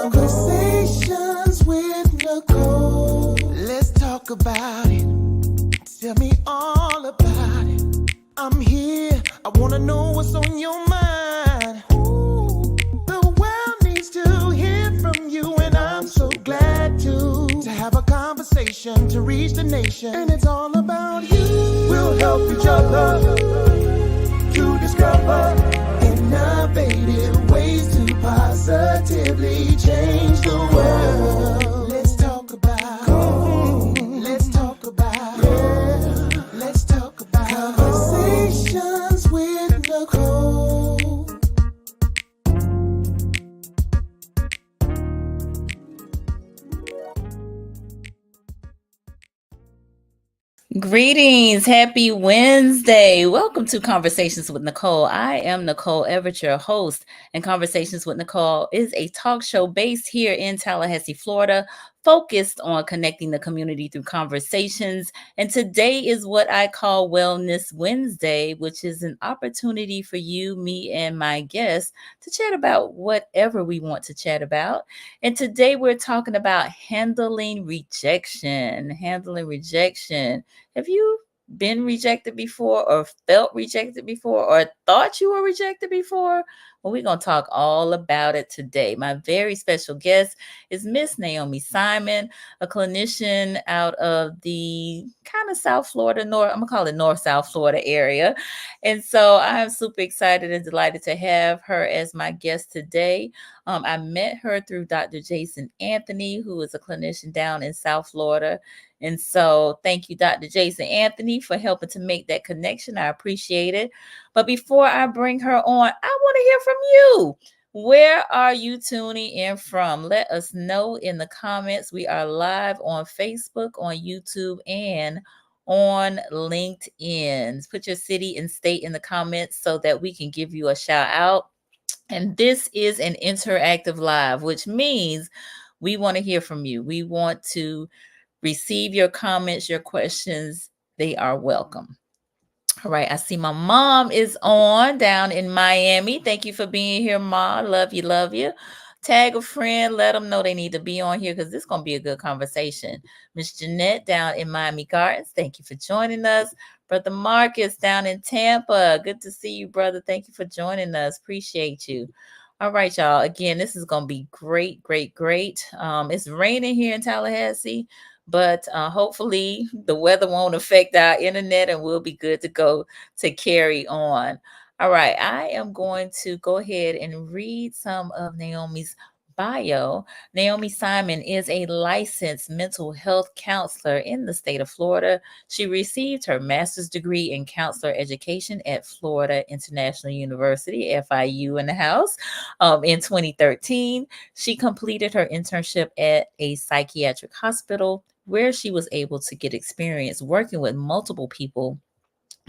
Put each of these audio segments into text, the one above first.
Conversations with Nicole. Let's talk about it. Tell me all about it. I'm here. I wanna know what's on your mind. Ooh, the world needs to hear from you, and I'm so glad to have a conversation to reach the nation. And it's all about you. We'll help each other to discover innovative ways to positively change the world. Let's talk about, let's talk about, let's talk about conversations with Nicole. Greetings. Happy Wednesday. Welcome to Conversations with Nicole. I am Nicole Everett, your host, and Conversations with Nicole is a talk show based here in Tallahassee, Florida, focused on connecting the community through conversations. And today is what I call Wellness Wednesday, which is an opportunity for you, me, and my guests to chat about whatever we want to chat about. And today we're talking about handling rejection. Have you been rejected before, or felt rejected before, or thought you were rejected before? Well, we're going to talk all about it today. My very special guest is Miss Naomi Simon, a clinician out of the kind of South Florida, I'm going to call it North-South Florida area. And so I'm super excited and delighted to have her as my guest today. I met her through Dr. Jason Anthony, who is a clinician down in South Florida. And so thank you, Dr. Jason Anthony, for helping to make that connection. I appreciate it. But before I bring her on, I want to hear from you. Where are you tuning in from? Let us know in the comments. We are live on Facebook, on YouTube, and on LinkedIn. Put your city and state in the comments so that we can give you a shout out. And this is an interactive live, which means we want to hear from you. We want to receive your comments, your questions. They are welcome. All right. I see my mom is on down in Miami. Thank you for being here, Ma. Love you. Love you. Tag a friend. Let them know they need to be on here because this is going to be a good conversation. Miss Jeanette down in Miami Gardens. Thank you for joining us. Brother Marcus down in Tampa. Good to see you, brother. Thank you for joining us. Appreciate you. All right, y'all. Again, this is going to be great, great, great. It's raining here in Tallahassee, but hopefully the weather won't affect our internet and we'll be good to go to carry on. All right, I am going to go ahead and read some of Naomi's bio. Naomi Simon is a licensed mental health counselor in the state of Florida. She received her master's degree in counselor education at Florida International University, FIU in the house, in 2013. She completed her internship at a psychiatric hospital where she was able to get experience working with multiple people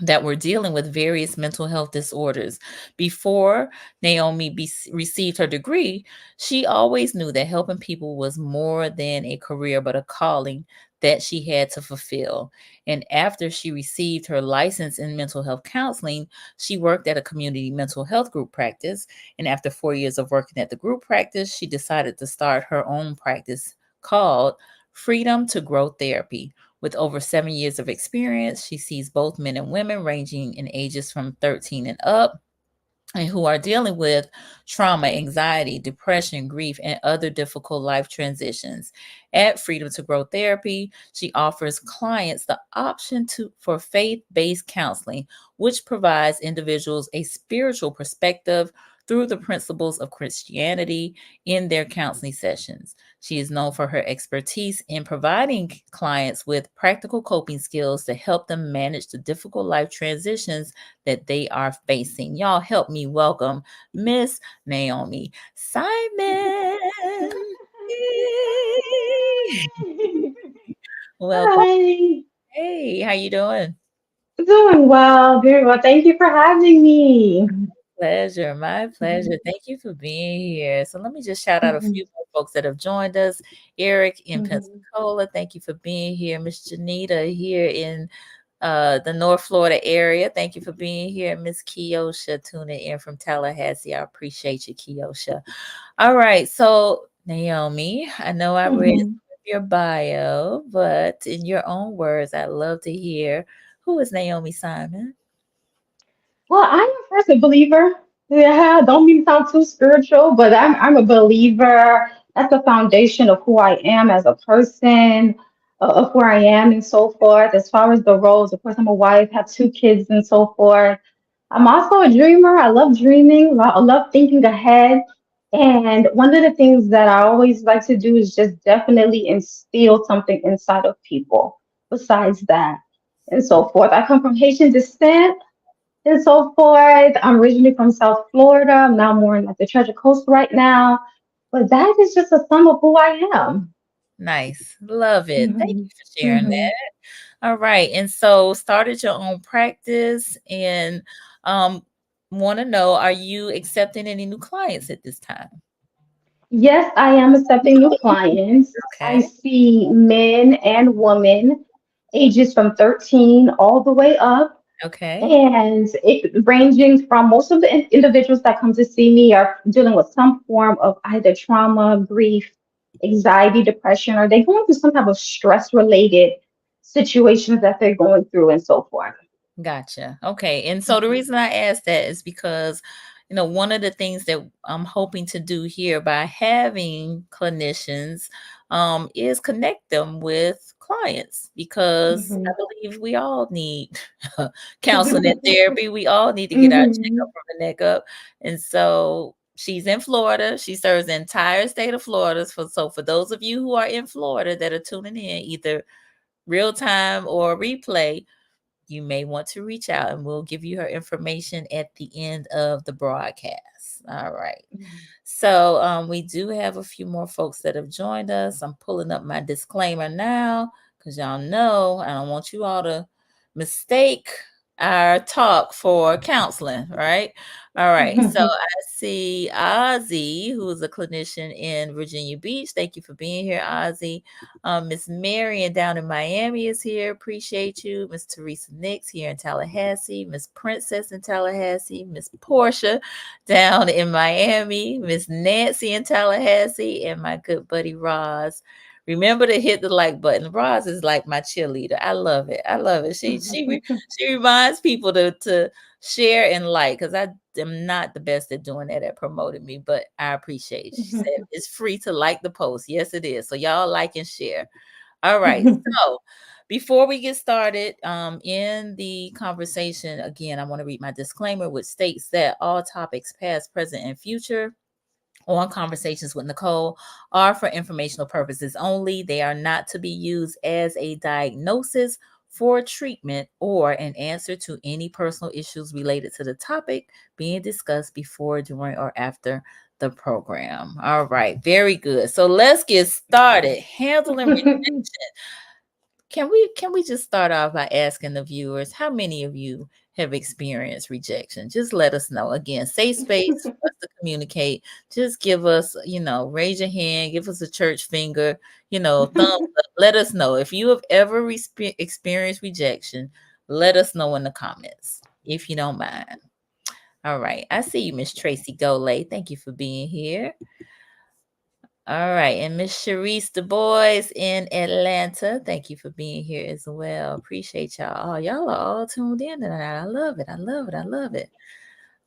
that were dealing with various mental health disorders. Before Naomi received her degree, she always knew that helping people was more than a career, but a calling that she had to fulfill. And after she received her license in mental health counseling, she worked at a community mental health group practice. And after 4 years of working at the group practice, she decided to start her own practice called Freedom to Grow Therapy. With over 7 years of experience, she sees both men and women ranging in ages from 13 and up, and who are dealing with trauma, anxiety, depression, grief, and other difficult life transitions. At Freedom to Grow Therapy, she offers clients the option for faith-based counseling, which provides individuals a spiritual perspective through the principles of Christianity in their counseling sessions. She is known for her expertise in providing clients with practical coping skills to help them manage the difficult life transitions that they are facing. Y'all help me welcome Miss Naomi Simon. Welcome. Hi. Hey, how you doing? Doing well, very well. Thank you for having me. Pleasure, my pleasure. Thank you for being here. So let me just shout out a Mhm, few more folks that have joined us. Eric in mhm. Pensacola, thank you for being here. Miss Janita here in the North Florida area. Thank you for being here. Miss Kiosha tuning in from Tallahassee. I appreciate you, Kiosha. All right. So Naomi, I know I read Mhm. your bio, but in your own words, I'd love to hear who is Naomi Simon? Well, I am first a believer. Yeah, don't mean to sound too spiritual, but I'm a believer. That's the foundation of who I am as a person, of where I am, and so forth. As far as the roles, of course, I'm a wife, have two kids, and so forth. I'm also a dreamer. I love dreaming. I love thinking ahead. And one of the things that I always like to do is just definitely instill something inside of people. Besides that, and so forth. I come from Haitian descent and so forth. I'm originally from South Florida. I'm now more in like the Treasure Coast right now. But that is just a sum of who I am. Nice. Love it. Thank Hmm. you for sharing Hmm. that. All right. And so started your own practice and um want to know, are you accepting any new clients at this time? Yes, I am accepting new clients. I Okay. see men and women ages from 13 all the way up. Okay. And it ranging from most of the individuals that come to see me are dealing with some form of either trauma, grief, anxiety, depression, or they going through some type of stress related situations that they're going through and so forth. Gotcha. Okay. And so the reason I asked that is because, one of the things that I'm hoping to do here by having clinicians is connect them with clients because I Mhm. believe we all need counseling and therapy. We all need to get our checkup Mhm. from the neck up. And so she's in Florida. She serves the entire state of Florida. So for those of you who are in Florida that are tuning in, either real time or replay, you may want to reach out and we'll give you her information at the end of the broadcast. All right. So we do have a few more folks that have joined us. I'm pulling up my disclaimer now because y'all know I don't want you all to mistake our talk for counseling, right? All right. So Mhm. I see Ozzy, who is a clinician in Virginia Beach. Thank you for being here, Ozzy. Miss Marion down in Miami is here. Appreciate you. Miss Teresa Nix here in Tallahassee. Miss Princess in Tallahassee. Miss Portia down in Miami. Miss Nancy in Tallahassee. And my good buddy Roz. Remember to hit the like button. Roz is like my cheerleader. I love it. I love it. She reminds people to share and like because I am not the best at doing that at promoting me, but I appreciate it. She said it's free to like the post. Yes, it is. So y'all like and share. All right. So before we get started in the conversation, again, I want to read my disclaimer, which states that all topics past, present, and future on Conversations with Nicole are for informational purposes only. They are not to be used as a diagnosis for treatment or an answer to any personal issues related to the topic being discussed before, during, or after the program. All right, very good. So let's get started. Handling rejection. Can we just start off by asking the viewers how many of you have experienced rejection? Just let us know. Again, safe space for us to communicate. Just give us, raise your hand, give us a church finger, thumbs up. Let us know if you have ever experienced rejection. Let us know in the comments if you don't mind. All right, I see you, Miss Tracy Gole. Thank you for being here. All right. And Miss Sharice Du Bois in Atlanta. Thank you for being here as well. Appreciate y'all. Oh, y'all are all tuned in tonight. I love it. I love it. I love it.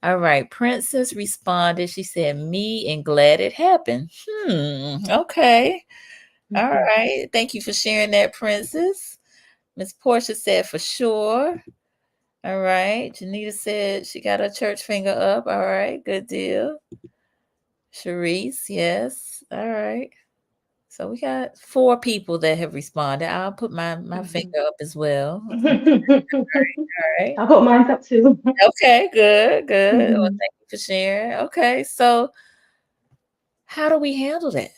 All right. Princess responded. She said, me and glad it happened. Okay. All right. Thank you for sharing that, Princess. Miss Portia said, for sure. All right. Janita said she got her church finger up. All right. Good deal. Sharice, yes. All right. So we got 4 people that have responded. I'll put my finger up as well. All right. I put mine up too. Okay, good, good. Well, Mhm. thank you for sharing. Okay, so how do we handle that?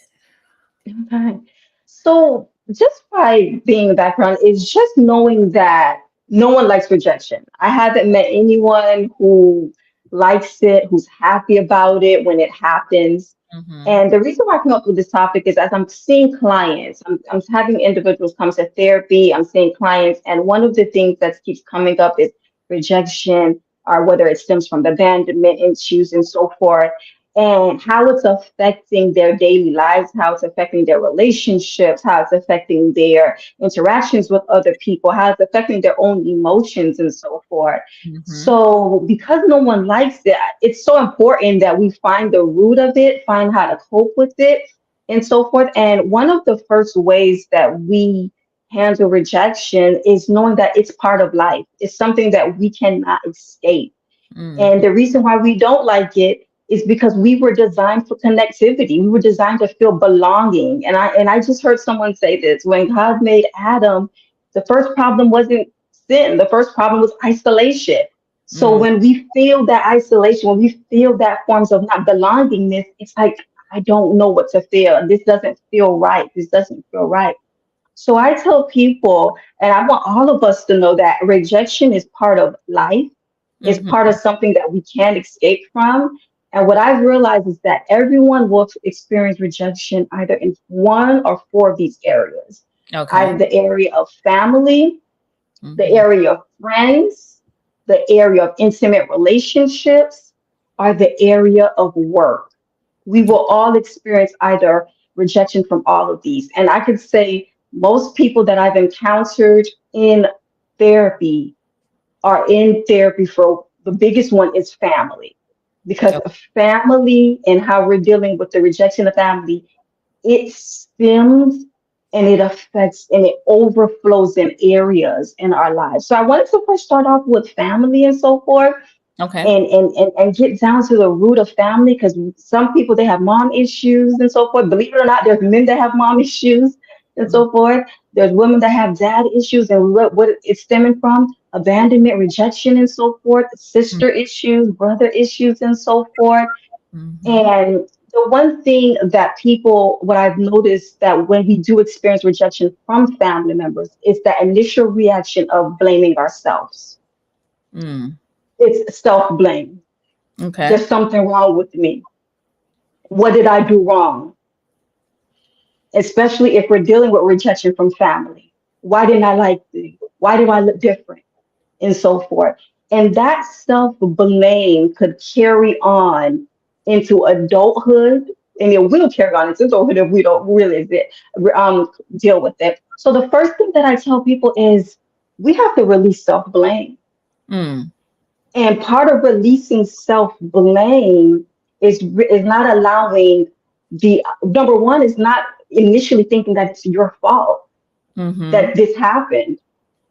Okay. So just by being the background is just knowing that no one likes rejection. I haven't met anyone who likes it, who's happy about it when it happens. Mhm. And the reason why I come up with this topic is as I'm seeing clients, I'm having individuals come to therapy, I'm seeing clients, and one of the things that keeps coming up is rejection, or whether it stems from abandonment issues and so forth. and how it's affecting their daily lives, how it's affecting their relationships, how it's affecting their interactions with other people, how it's affecting their own emotions and so forth. Mm-hmm. So because no one likes it, it's so important that we find the root of it, find how to cope with it and so forth. And one of the first ways that we handle rejection is knowing that it's part of life. It's something that we cannot escape. Mm-hmm. And the reason why we don't like it is because we were designed for connectivity. We were designed to feel belonging. And I just heard someone say this: when God made Adam, the first problem wasn't sin. The first problem was isolation. So Mm-hmm. when we feel that isolation, when we feel that forms of not belongingness, it's like, I don't know what to feel. This doesn't feel right. This doesn't feel right. So I tell people, and I want all of us to know that rejection is part of life. It's part of something that we can't escape from. And what I've realized is that everyone will experience rejection either in one or four of these areas, Okay. either the area of family, the Mm-hmm. area of friends, the area of intimate relationships, or the area of work. We will all experience either rejection from all of these. And I could say most people that I've encountered in therapy are in therapy for, the biggest one is family, because Okay. of family and how we're dealing with the rejection of family, it stems and it affects and it overflows in areas in our lives. So I wanted to first start off with family and so forth, Okay. and get down to the root of family, because some people, they have mom issues and so forth. Believe it or not, there's men that have mom issues and so forth. There's women that have dad issues, and what it's stemming from: abandonment, rejection, and so forth, sister issues, brother issues, and so forth. Mm-hmm. And the one thing that people, what I've noticed, that when we do experience rejection from family members, is that initial reaction of blaming ourselves. Mm. It's self blame. Okay. There's something wrong with me. What did I do wrong? Especially if we're dealing with rejection from family. Why didn't I like you? Why do I look different? And so forth. And that self blame could carry on into adulthood, and it will carry on into adulthood if we don't really deal with it. So the first thing that I tell people is we have to release self blame. Mm. And part of releasing self blame is not allowing, the number one is not initially thinking that it's your fault Mm-hmm. that this happened.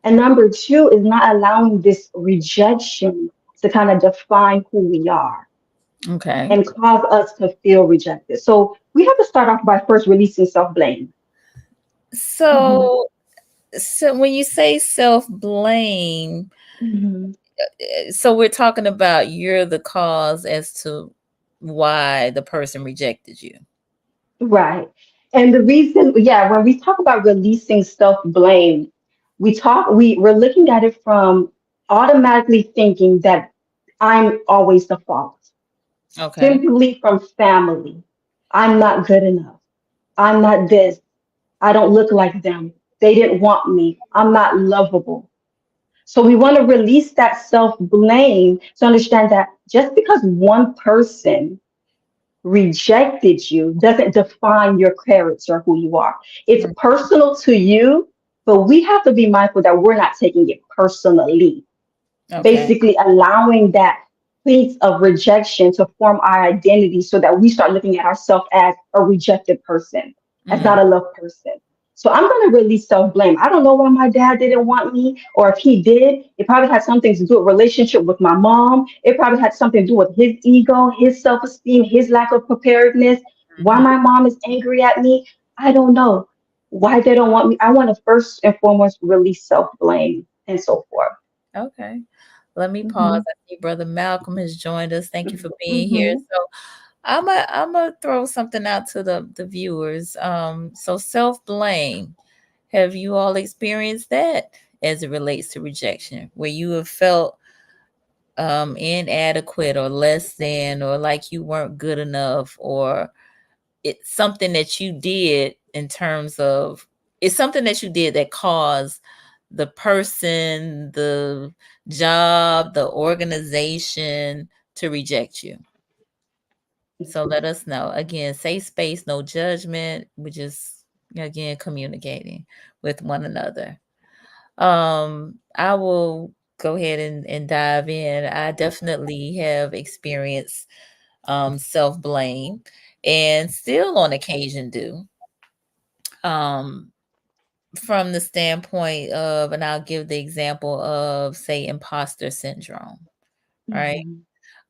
And number two is not allowing this rejection to kind of define who we are Okay. and cause us to feel rejected. So we have to start off by first releasing self blame. Hmm. So, so when you say self-blame, Hmm. so we're talking about you're the cause as to why the person rejected you. Right. And the reason, yeah, when we talk about releasing self blame, we're looking at it from automatically thinking that I'm always the fault, Okay. simply from family. I'm not good enough. I'm not this. I don't look like them. They didn't want me. I'm not lovable. So we want to release that self blame to understand that just because one person rejected you doesn't define your character, who you are. It's Mm. personal to you, but we have to be mindful that we're not taking it personally. Okay. Basically, allowing that piece of rejection to form our identity so that we start looking at ourselves as a rejected person, as Mm. not a loved person. So I'm going to release self blame. I don't know why my dad didn't want me, or if he did, it probably had something to do with relationship with my mom. It probably had something to do with his ego, his self esteem, his lack of preparedness. Why Mhm. my mom is angry at me, I don't know. Why they don't want me. I want to first and foremost release self blame and so forth. Okay. Let me pause. Mhm. I see Brother Malcolm has joined us. Thank you for being here. Mhm. So I'm a throw something out to the viewers. So self-blame. Have you all experienced that as it relates to rejection, where you have felt inadequate or less than, or like you weren't good enough, or it's something that you did in terms of it's something that you did that caused the person, the job, the organization to reject you? So let us know. Again, safe space, no judgment. We just, again, communicating with one another. I will go ahead and dive in. I definitely have experienced self-blame and still on occasion do. Um, from the standpoint of, and I'll give the example of, say, imposter syndrome, right? Mhm.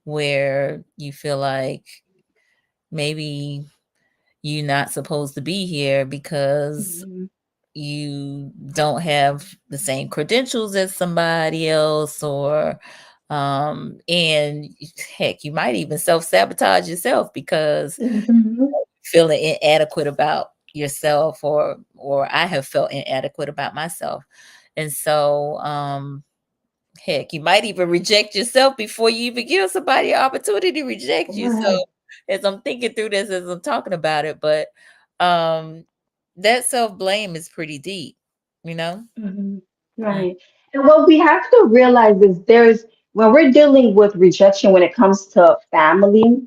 Where you feel like maybe you're not supposed to be here because Mhm. you don't have the same credentials as somebody else, or and heck, you might even self-sabotage yourself because Mhm. feeling inadequate about yourself, or I have felt inadequate about myself. And so heck, you might even reject yourself before you even give somebody an opportunity to reject you. So Right. as I'm thinking through this, as I'm talking about it, but um that self-blame is pretty deep, you know? Mhm. Mm, Right. And what we have to realize is when we're dealing with rejection when it comes to family,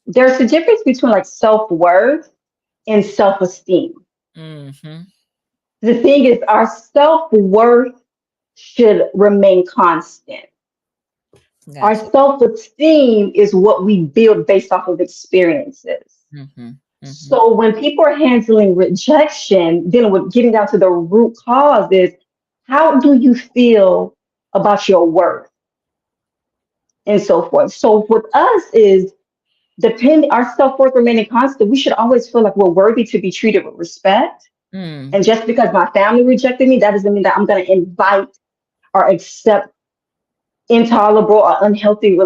there's a difference between like self-worth and self-esteem. mm-hmm. The thing is, our self-worth should remain constant. Our Gotcha. self-esteem is what we build based off of experiences. Mm-hmm. Mm-hmm. So when people are handling rejection, dealing with getting down to the root cause is how do you feel about your worth and so forth. So with us is depending our self-worth remaining constant, we should always feel like we're worthy to be treated with respect. Mm, And just because my family rejected me, that doesn't mean that I'm going to invite or accept intolerable or unhealthy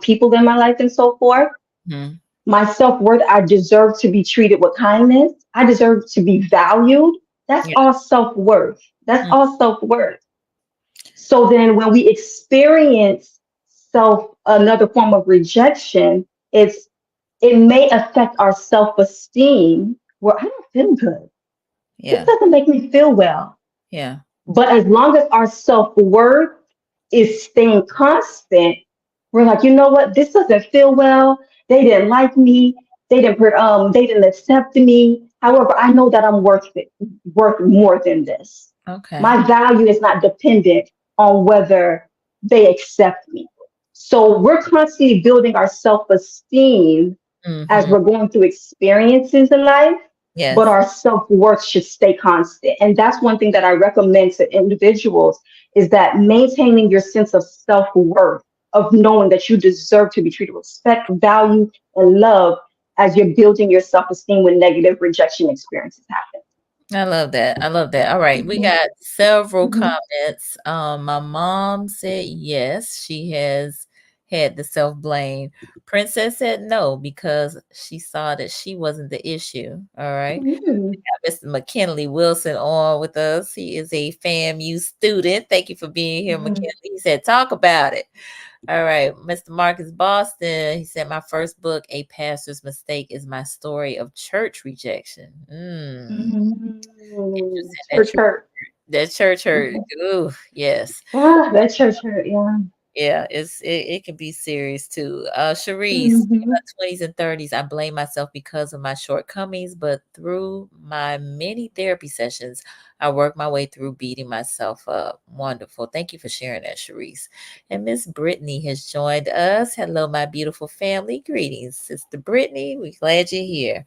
people in my life and so forth. mm, My self-worth, I deserve to be treated with kindness. I deserve to be valued. That's yeah. all self-worth. That's Mm, all self-worth. So then when we experience another form of rejection, it may affect our self-esteem where I don't feel good. This yeah. doesn't make me feel well. Yeah. But as long as our self-worth is staying constant, we're like, you know what? This doesn't feel well. They didn't like me. They didn't accept me. However, I know that I'm worth more than this. Okay. My value is not dependent on whether they accept me. So we're constantly building our self-esteem as Mm-hmm. we're going through experiences in life, but Yes. our self-worth should stay constant. And that's one thing that I recommend to individuals is that maintaining your sense of self-worth, of knowing that you deserve to be treated with respect, value, and love as you're building your self-esteem when negative rejection experiences happen. I love that. I love that. All right. We Mhm. got several Mhm. comments. My mom said yes, she has had the self-blame. Princess said no because she saw that she wasn't the issue. All right. Mhm. Mr. McKinley Wilson on with us. He is a FAMU student. Thank you for being here, Mhm. McKinley. He said, talk about it. All right. Mr. Marcus Boston, he said, my first book, A Pastor's Mistake, is my story of church rejection. Mhm. Interesting. Church hurt. That church hurt. Mhm. Ooh, yes. Ah, that church hurt. Yeah. Yeah, it can be serious too. Sharice, in Mhm. my 20s and 30s, I blame myself because of my shortcomings, but through my many therapy sessions, I worked my way through beating myself up. Wonderful. Thank you for sharing that, Sharice. And Miss Brittany has joined us. Hello, my beautiful family. Greetings, Sister Brittany. We're glad you're here.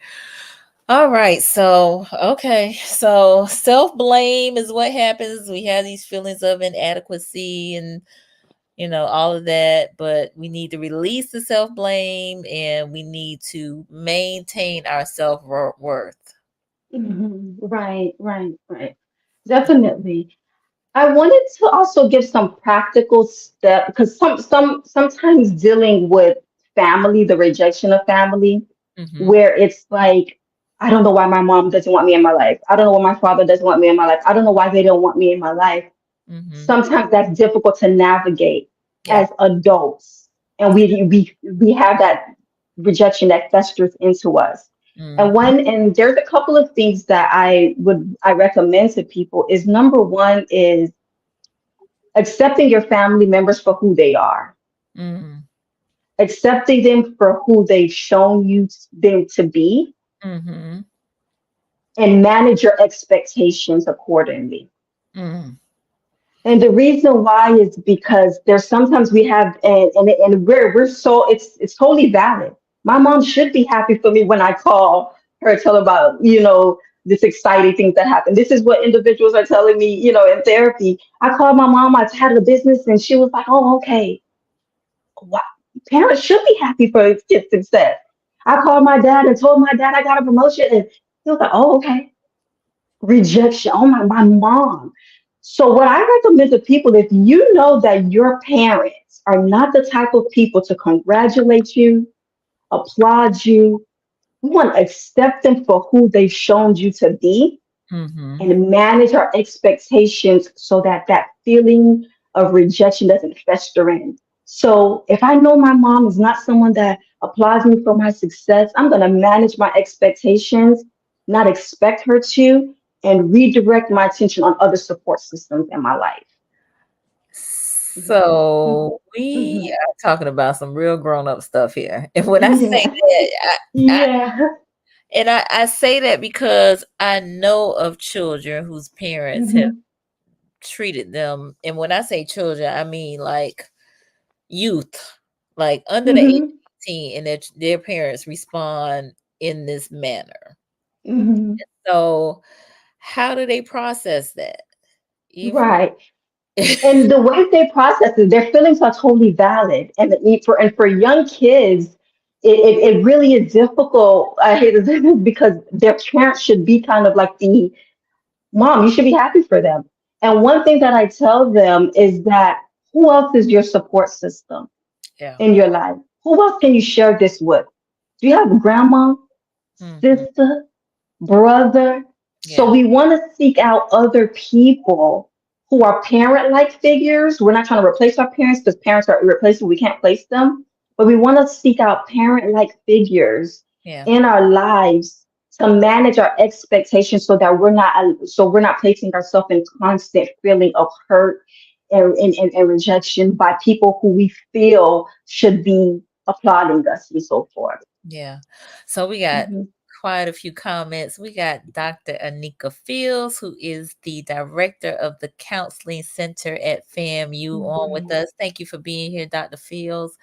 All right. So, okay. So, self-blame is what happens. We have these feelings of inadequacy and all of that, but we need to release the self-blame and we need to maintain our self-worth. Mhm. Right, right, right. Definitely. I wanted to also give some practical steps because sometimes dealing with family, the rejection of family, Mm-hmm. where it's like, I don't know why my mom doesn't want me in my life. I don't know why my father doesn't want me in my life. I don't know why they don't want me in my life. Mm-hmm. Sometimes that's difficult to navigate Yeah. as adults, and we have that rejection that festers into us. Mm-hmm. And there's a couple of things that I recommend to people is number one is accepting your family members for who they are. Mm-hmm. accepting them for who they've shown you them to be, Mm-hmm. and manage your expectations accordingly. Mm. And the reason why is because there's sometimes we have, and we're so it's totally valid. My mom should be happy for me when I call her, tell her about, this exciting things that happen. This is what individuals are telling me, in therapy. I called my mom, I had a business, and she was like, "Oh, okay." Wow. Parents should be happy for kids' success. I called my dad and told my dad I got a promotion, and he was like, "Oh, okay." Rejection. Oh my mom. So what I recommend to people, if you know that your parents are not the type of people to congratulate you, applaud you, you want to accept them for who they've shown you to be, Mm-hmm. and manage our expectations so that that feeling of rejection doesn't fester in. So if I know my mom is not someone that applauds me for my success, I'm going to manage my expectations, not expect her to, and redirect my attention on other support systems in my life. So we are talking about some real grown-up stuff here. And when I say Yeah. that, Yeah. I say that because I know of children whose parents have Hmm. treated them, and when I say children, I mean like youth, like under the age of Hmm. 18, and their parents respond in this manner. Hmm. So how do they process that? Even Right. And the way they process it, their feelings are totally valid. And for young kids, it really is difficult. I hate to say this, because their parents should be kind of like the mom. You should be happy for them. And one thing that I tell them is that, who else is your support system yeah. in your life? Who else can you share this with? Do you have a grandma, Mhm. sister, brother? So Yeah. we want to seek out other people who are parent-like figures. We're not trying to replace our parents, because parents are irreplaceable. We can't place them. But we want to seek out parent-like figures Yeah. in our lives to manage our expectations, so we're not placing ourselves in constant feeling of hurt and rejection by people who we feel should be applauding us and so forth. Yeah. So we got Mhm. quite a few comments. We got Dr. Anika Fields, who is the director of the Counseling Center at FAMU, on with Mhm. us. Thank you for being here, Dr. Fields.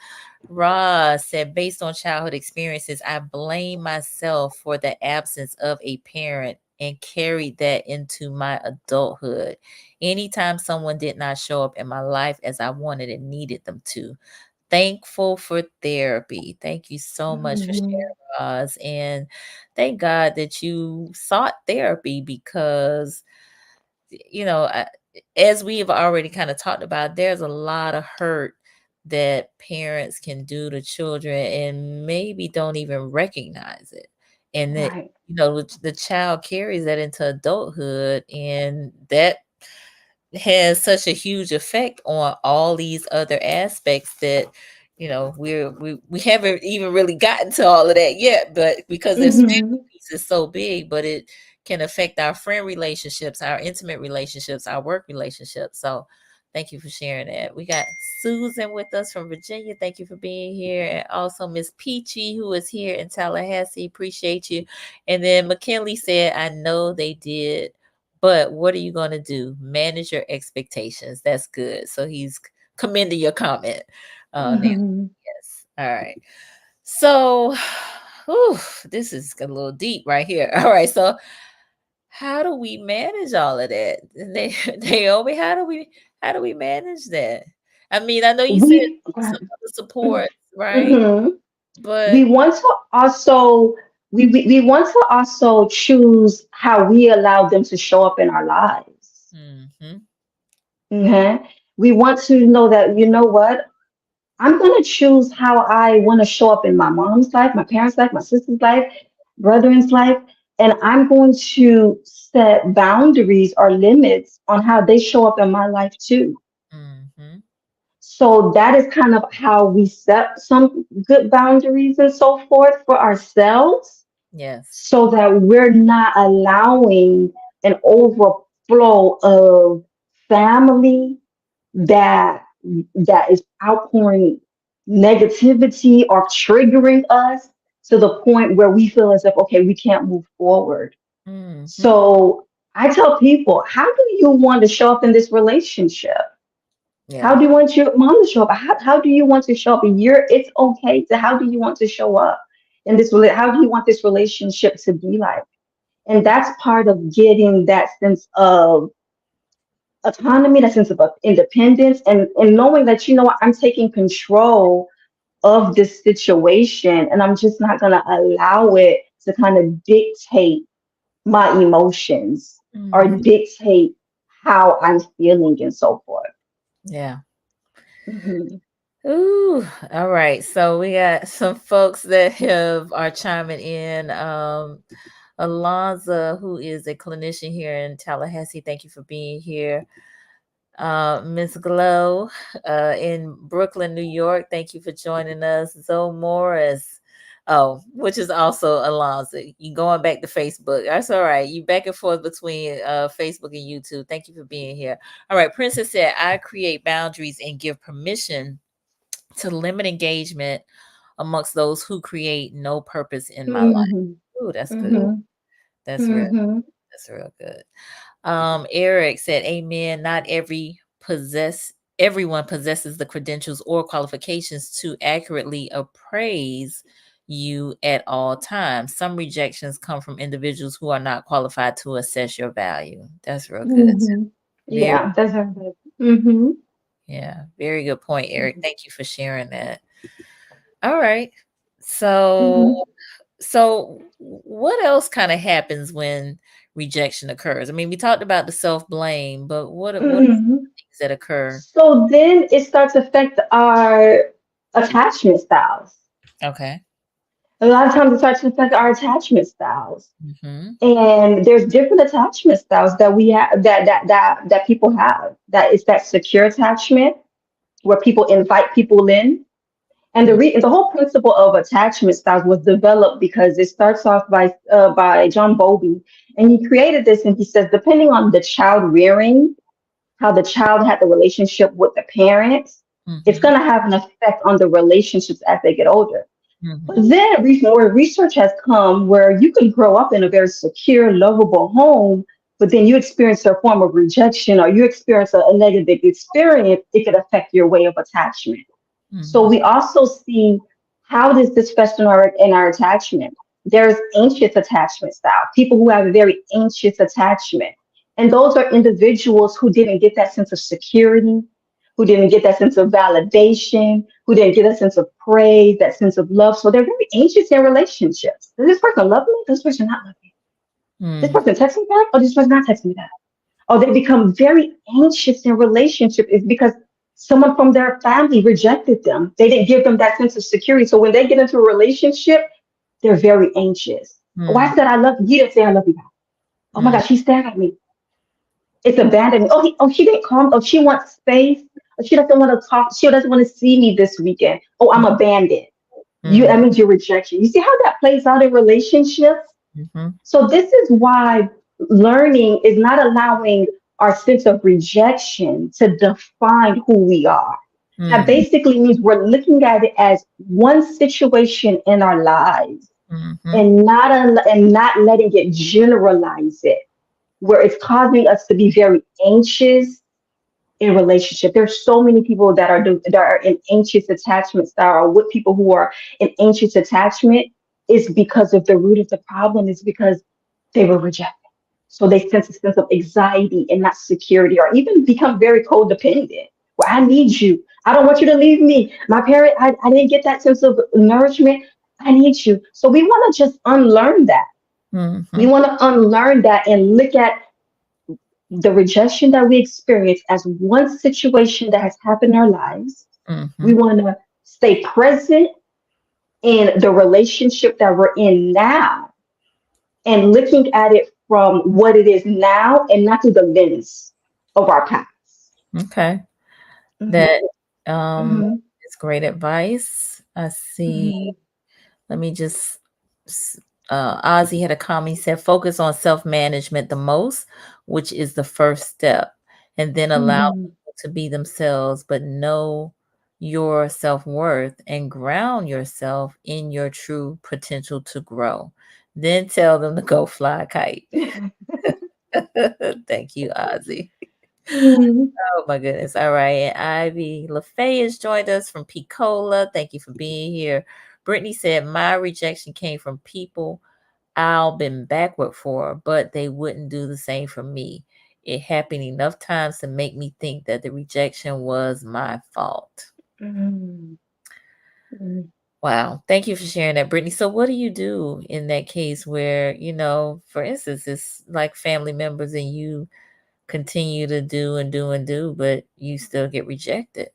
Roz said, based on childhood experiences, I blame myself for the absence of a parent and carried that into my adulthood. Anytime someone did not show up in my life as I wanted and needed them to. Thankful for therapy. Thank you so much for Mhm. sharing, Roz. And thank God that you sought therapy because, as we've already kind of talked about, there's a lot of hurt that parents can do to children and maybe don't even recognize it. And that, Right. the child carries that into adulthood, and that has such a huge effect on all these other aspects that we haven't even really gotten to all of that yet, but because this family Mhm. piece is so big, but it can affect our friend relationships, our intimate relationships, our work relationships. So thank you for sharing that. We got Susan with us from Virginia. Thank you for being here. And also Miss Peachy, who is here in Tallahassee. Appreciate you. And then McKinley said, I know they did, but what are you going to do? Manage your expectations. That's good. So he's commending your comment. Now, Mhm. yes. All right. So, whew, this is a little deep right here. All right. So, how do we manage all of that? Naomi, how do we manage that? I mean, I know you said We some of the support, right? Mhm. we But want to also we want to also choose how we allow them to show up in our lives. mhm, Okay? We want to know that, you know what? I'm going to choose how I want to show up in my mom's life, my parents' life, my sister's life, brethren's life, and I'm going to set boundaries or limits on how they show up in my life too. mhm, So that is kind of how we set some good boundaries and so forth for ourselves, yes, so that we're not allowing an overflow of family that that is outpouring negativity are triggering us to the point where we feel as if, okay, we can't move forward. Mm-hmm. So I tell people, how do you want to show up in this relationship? How Yeah. do you want your mom to show up? How do you want to show up? It's okay. So how do you want to show up in this? How do you want this relationship to be like? And that's part of getting that sense of autonomy, that sense of independence, and knowing that, you know what, I'm taking control of this situation, and I'm just not going to allow it to kind of dictate my emotions or Mm-hmm. dictate how I'm feeling and so forth. Yeah. Hmm. Ooh, all right. So we got some folks that are chiming in. Alonza, who is a clinician here in Tallahassee, thank you for being here. Miss Glow, in Brooklyn, New York, thank you for joining us. Zoe Morris, which is also Alonza. You going back to Facebook? That's all right. You back and forth between Facebook and YouTube. Thank you for being here. All right, Princess said, I create boundaries and give permission to limit engagement amongst those who create no purpose in my life. Hmm. Ooh, that's good. Hmm. That's real. Hmm. That's real good. Eric said, Amen. Not everyone possesses the credentials or qualifications to accurately appraise you at all times. Some rejections come from individuals who are not qualified to assess your value. That's real good. Hmm. Very, Yeah, that's very good. Hmm. yeah, very good point, Eric. Thank you for sharing that. All right. So, Hmm. what else kind of happens when rejection occurs? I mean, we talked about the self-blame, but what are Hmm. things that occur? So then it starts to affect our attachment styles. Okay. A lot of times it starts to affect our attachment styles. Mm-hmm. And there's different attachment styles that we have that people have. That is that secure attachment where people invite people in. And the whole principle of attachment styles was developed because it starts off by John Bowlby, and he created this, and he says depending on the child rearing, how the child had the relationship with the parents, it's Mm-hmm. going to have an effect on the relationships as they get older. But Mm-hmm. then more research has come where you can grow up in a very secure, lovable home, but then you experience a form of rejection or you experience a negative experience, it could affect your way of attachment. So Mm-hmm. we also see how does this fester in our attachment. There's anxious attachment style, people who have a very anxious attachment. And those are individuals who didn't get that sense of security, who didn't get that sense of validation, who didn't get a sense of praise, that sense of love. So they're very anxious in relationships. Does this person love me? Does this person not love me? This Mm-hmm. person text me back? Or this person not text me back? Or they become very anxious in relationship is because someone from their family rejected them. They didn't give them that sense of security. So when they get into a relationship, they're very anxious. Why said I love you? He didn't say I love you back. Oh my Mm-hmm. gosh, he stared at me. It's abandonment. She didn't come. Oh, she wants space. Oh, she doesn't want to talk. She doesn't want to see me this weekend. Oh, I'm abandoned. That means you're rejection. You see how that plays out in relationships? Mm-hmm. So this is why learning is not allowing our sense of rejection to define who we are. That Mm-hmm. basically means we're looking at it as one situation in our lives Mm-hmm. and not letting it generalize it, where it's causing us to be very anxious in relationship. There's so many people that are in anxious attachment style or with people who are in anxious attachment is because of the root of the problem is because they were rejected. So they sense a sense of anxiety and not security, or even become very codependent. Well, I need you. I don't want you to leave me. I didn't get that sense of nourishment. I need you. So we want to just unlearn that. We Mm-hmm. want to unlearn that and look at the rejection that we experience as one situation that has happened in our lives. Mm-hmm. We want to stay present in the relationship that we're in now and looking at it from what it is now and not through the lens of our past. Okay. Hmm. That Hmm. is great advice. I see. Hmm. Let me just Ozzy had a comment. He said, focus on self-management the most, which is the first step, and then allow Hmm. people to be themselves, but know your self-worth and ground yourself in your true potential to grow. Then tell them to go fly a kite. Thank you, Ozzy. Mhm. Oh my goodness. All right. And Ivy LaFay has joined us from Picola. Thank you for being here. Brittany said, my rejection came from people I've been backward for, but they wouldn't do the same for me. It happened enough times to make me think that the rejection was my fault. Mhm. Mhm. Wow. Thank you for sharing that, Brittany. So what do you do in that case where, for instance, it's like family members and you continue to do and do and do, but you still get rejected?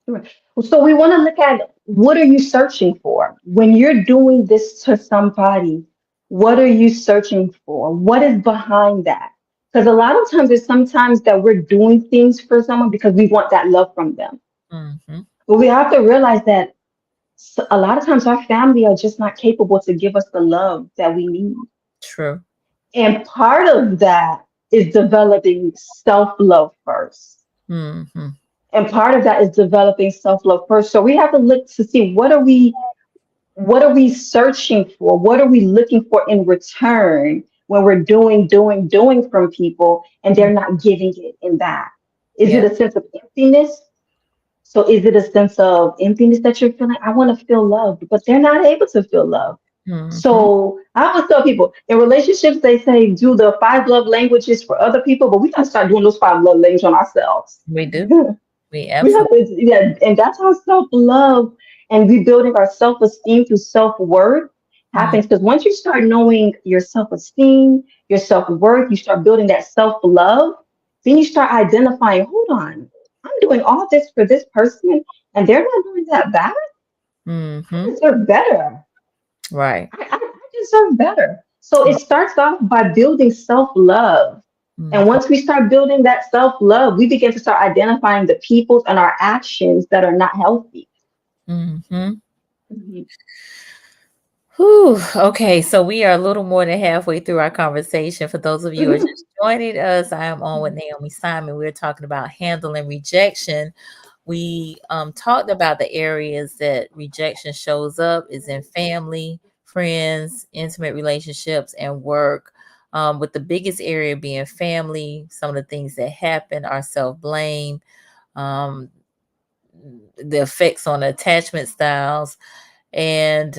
Right. So we want to look at, what are you searching for when you're doing this to somebody? What are you searching for? What is behind that? Because a lot of times it's sometimes that we're doing things for someone because we want that love from them. Mm-hmm. But we have to realize that a lot of times our family are just not capable to give us the love that we need. True. And part of that is developing self-love first. Mm-hmm. And part of that is developing self-love first. So we have to look to see, what are we searching for? What are we looking for in return when we're doing from people and they're not giving it in that? Is it Yeah. a sense of emptiness? So is it a sense of emptiness that you're feeling? I want to feel loved, but they're not able to feel love. Mm-hmm. So I always tell people in relationships, they say do the five love languages for other people, but we gotta start doing those five love languages on ourselves. We do. We We have absolutely. to, yeah, and that's how self-love and rebuilding our self-esteem through self-worth Mm, happens. Because once you start knowing your self-esteem, your self-worth, you start building that self-love, then you start identifying, hold on, I'm doing all this for this person and they're not doing that bad. I mm-hmm. deserve better. Right. I deserve better. So it starts off by building self-love. And Mm-hmm. once we start building that self-love, we begin to start identifying the people and our actions that are not healthy. Mm-hmm. Mhm. Whew. Okay, so we are a little more than halfway through our conversation. For those of you who are Mhm. just joining us, I am on with Naomi Simon. We're talking about handling rejection. We talked about the areas that rejection shows up is in family, friends, intimate relationships, and work. With the biggest area being family, some of the things that happen are self-blame, um, the effects on attachment styles, and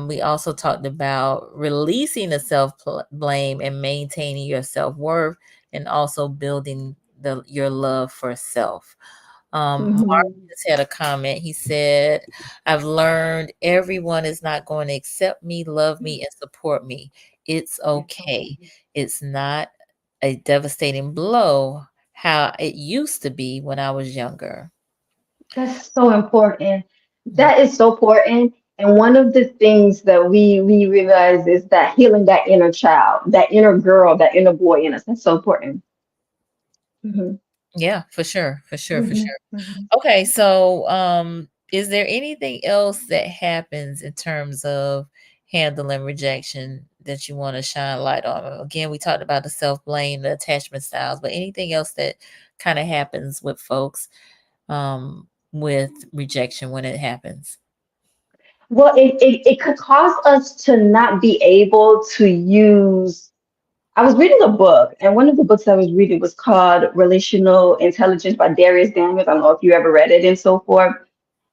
we also talked about releasing the self blame and maintaining your self worth, and also building your love for self. Mark Mhm. just had a comment. He said, I've learned everyone is not going to accept me, love me, and support me. It's It's okay. okay. It's not a devastating blow how it used to be when I was younger. That's so important. That is so important. And one of the things that we realize is that healing that inner child, that inner girl, that inner boy in us. That's so important. Hmm. Yeah, for sure, for sure, for Hmm. sure. Hmm. Okay, so is there anything else that happens in terms of handling rejection that you want to shine light on? Again, we talked about the self-blame, the attachment styles, but anything else that kind of happens with folks with rejection when it happens? Well, it could cause us to not be able to use. I was reading a book, and one of the books I was reading was called Relational Intelligence by Darius Daniels. I don't know if you ever read it and so forth.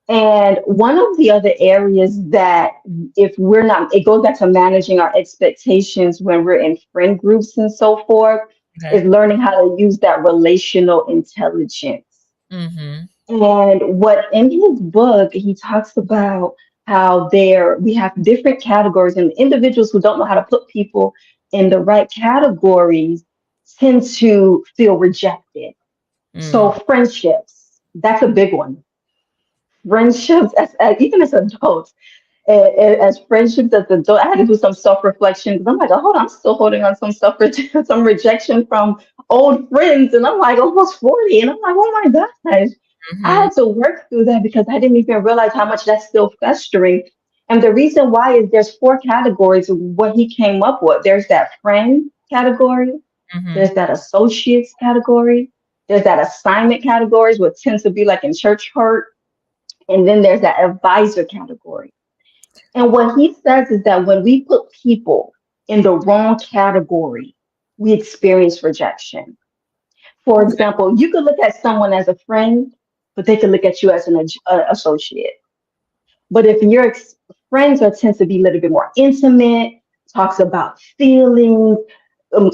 And one of the other areas that, if we're not, it goes back to managing our expectations when we're in friend groups and so forth, Okay. is learning how to use that relational intelligence. Mm-hmm. And what in his book, he talks about how we have different categories, and individuals who don't know how to put people in the right categories tend to feel rejected. So Mm, friendships, that's a big one. Friendships, even as adults, as friendships as adults, I had to do some self-reflection because I'm like, oh, hold on, I'm still holding on some stuff, some rejection from old friends, and I'm like almost 40, and I'm like, oh my gosh, I mm-hmm. had to work through that because I didn't even realize how much that's still festering. And the reason why is there's four categories of what he came up with. There's that friend category, Mm-hmm. there's that associates category, there's that assignment categories, what tends to be like in church hurt. And then there's that advisor category. And what he says is that when we put people in the wrong category, we experience rejection. For Okay. example, you could look at someone as a friend, but they could look at you as an associate. But if your friends are tend to be a little bit more intimate, talks about feelings,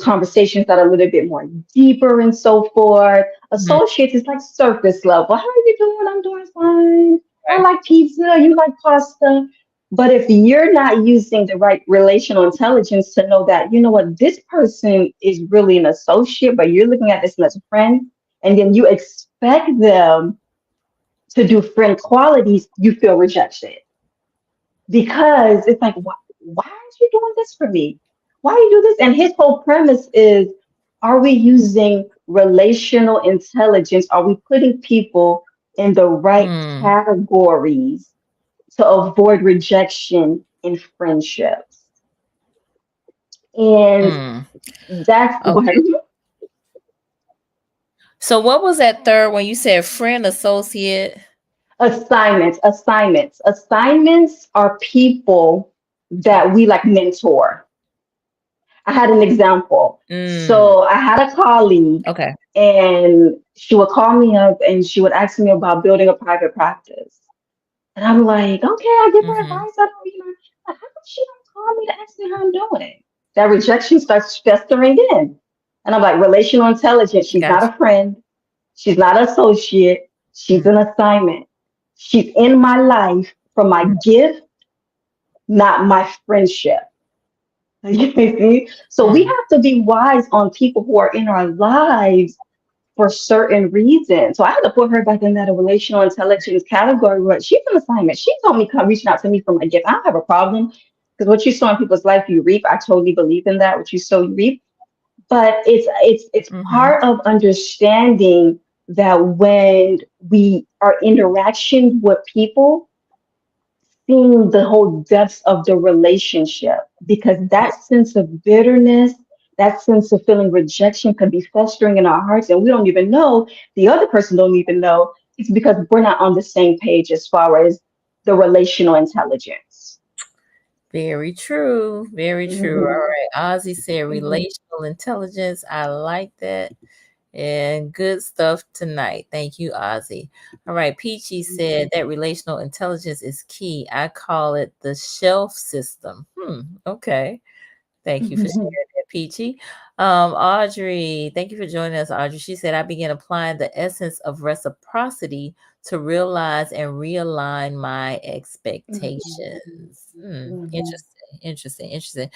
conversations that are a little bit more deeper and so forth. Mhm. Associates is like surface level. How are you doing? I'm doing fine. I Right. like pizza. You like pasta. But if you're not using the right relational intelligence to know that, you know what, this person is really an associate, but you're looking at this as a friend, and then you expect them to do friend qualities, you feel rejection because it's like, why aren't you doing this for me? Why do you do this? And his whole premise is, are we using relational intelligence? Are we putting people in the right Mm, categories to avoid rejection in friendships? And mm. that's what Okay. So what was that third when you said friend associate? assignments are people that we like mentor. I had an example. Mm, So I had a colleague okay. and she would call me up and she would ask me about building a private practice. And I'm like, okay, I give her Mm-hmm. advice. I don't, like, how come she don't call me to ask me how I'm doing? That rejection starts festering in. And I'm like, relational intelligence, she's not Gotcha. a friend. She's not an associate. She's Mm, an assignment. She's in my life for my mm, gift, not my friendship. You see? So we mm. have to be wise on people who are in our lives for certain reasons. So I had to put her back in that relational intelligence category where she's an assignment. She told me come reaching out to me for my gift. I don't have a problem because what you sow in people's life, you reap. I totally believe in that. What you sow, you reap. But it's Mm-hmm. part of understanding that when we are interaction with people, seeing the whole depths of the relationship because that sense of bitterness, that sense of feeling rejection could be festering in our hearts and we don't even know, the other person don't even know. It's because we're not on the same page as far as the relational intelligence. Very true. Very true. All Hmm. right. Ozzy said Hmm. relational intelligence. I like that. And good stuff tonight. Thank you, Ozzy. All right. Peachy said that relational intelligence is key. I call it the shelf system. Okay. Thank you for Hmm. sharing that, Peachy. Audrey, thank you for joining us, Audrey. She said, I began applying the essence of reciprocity to realize and realign my expectations. Hmm. Interesting, interesting, interesting.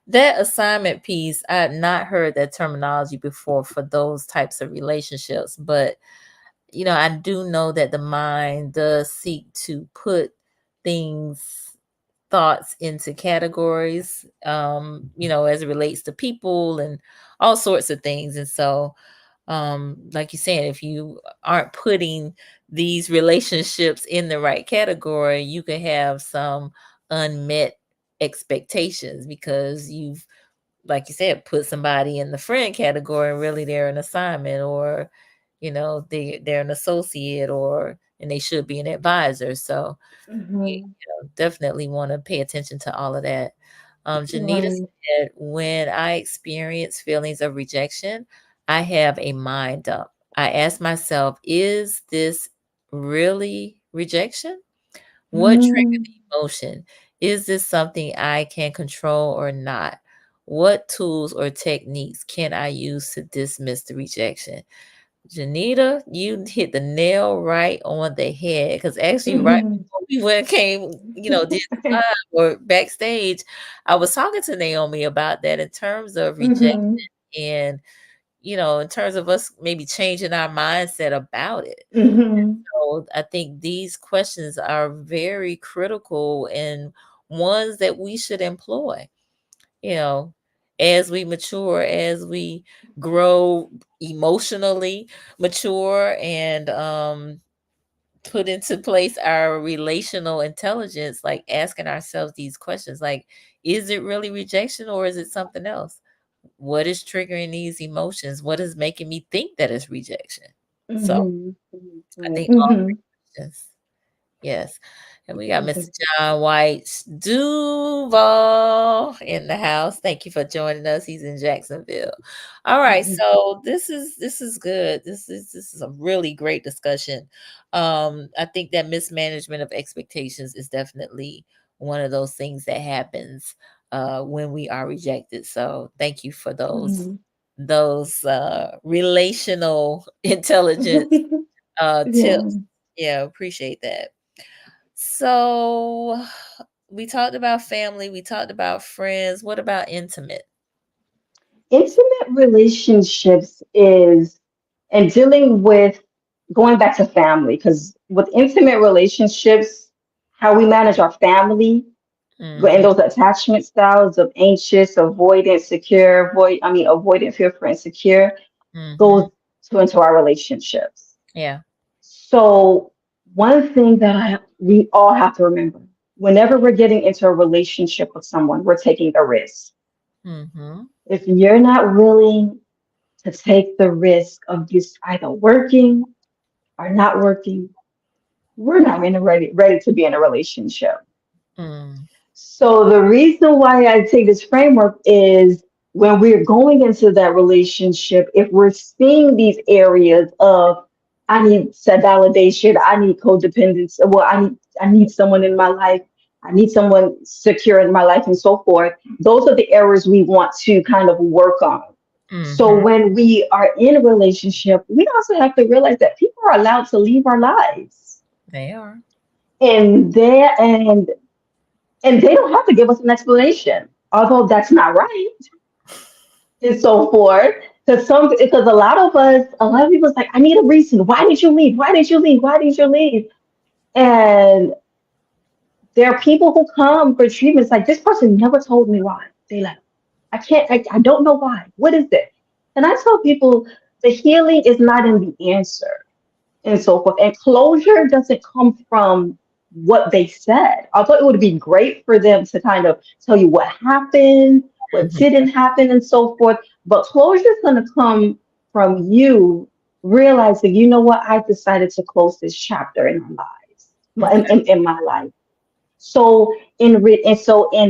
That assignment piece, I had not heard that terminology before for those types of relationships, but I do know that the mind does seek to put things, thoughts into categories, as it relates to people and all sorts of things. And so, like you said, if you aren't putting these relationships in the right category, you could have some unmet expectations because you've, like you said, put somebody in the friend category and really they're an assignment, or they're an associate, or and they should be an advisor. So Hmm. definitely want to pay attention to all of that. Janita Right. said, when I experience feelings of rejection, I have a mind dump. I ask myself, is this really rejection? What triggered Hmm. the emotion? Is this something I can control or not? What tools or techniques can I use to dismiss the rejection? Janita, you hit the nail right on the head. Because actually, right Hmm. before we went came, did the live or backstage, I was talking to Naomi about that in terms of rejection Hmm. and, in terms of us maybe changing our mindset about it. Hmm. So I think these questions are very critical and ones that we should employ, you know, as we mature, as we grow emotionally mature, and put into place our relational intelligence, like asking ourselves these questions, like, is it really rejection or is it something else? What is triggering these emotions? What is making me think that it's rejection? So Hmm. I think all Hmm. questions. Yes. And we got Mr. John White Duval in the house. Thank you for joining us. He's in Jacksonville. All right. So this is good. This is a really great discussion. I think that mismanagement of expectations is definitely one of those things that happens when we are rejected. So thank you for those relational intelligence Yeah. tips. Yeah, appreciate that. So we talked about family, we talked about friends. What about intimate? Intimate relationships is, and dealing with going back to family, because with intimate relationships, how we manage our family and Mm-hmm. those attachment styles of anxious, avoidant, secure, avoidant, fearful, and secure Mm-hmm. goes into our relationships. Yeah. So one thing that we all have to remember, whenever we're getting into a relationship with someone, we're taking a risk. Mm-hmm. If you're not willing to take the risk of this either working or not working, we're not ready to be in a relationship. Mm. So the reason why I take this framework is when we're going into that relationship, if we're seeing these areas of I need set validation, I need codependence, well, I need someone in my life, I need someone secure in my life and so forth. Those are the areas we want to kind of work on. So Mm-hmm. when we are in a relationship, we also have to realize that people are allowed to leave our lives. They are. And there and they don't have to give us an explanation, although that's not right, and so forth. Because a lot of people's like, I need a reason. Why did you leave? Why did you leave? Why did you leave? And there are people who come for treatments like this person never told me why they left. I don't know why. What is it? And I tell people the healing is not in the answer and so forth. And closure doesn't come from what they said. Although it would be great for them to kind of tell you what happened, what Mhm. didn't happen, and so forth. But closure is going to come from you realizing, you know what, I decided to close this chapter in our lives, Okay. in my life. So in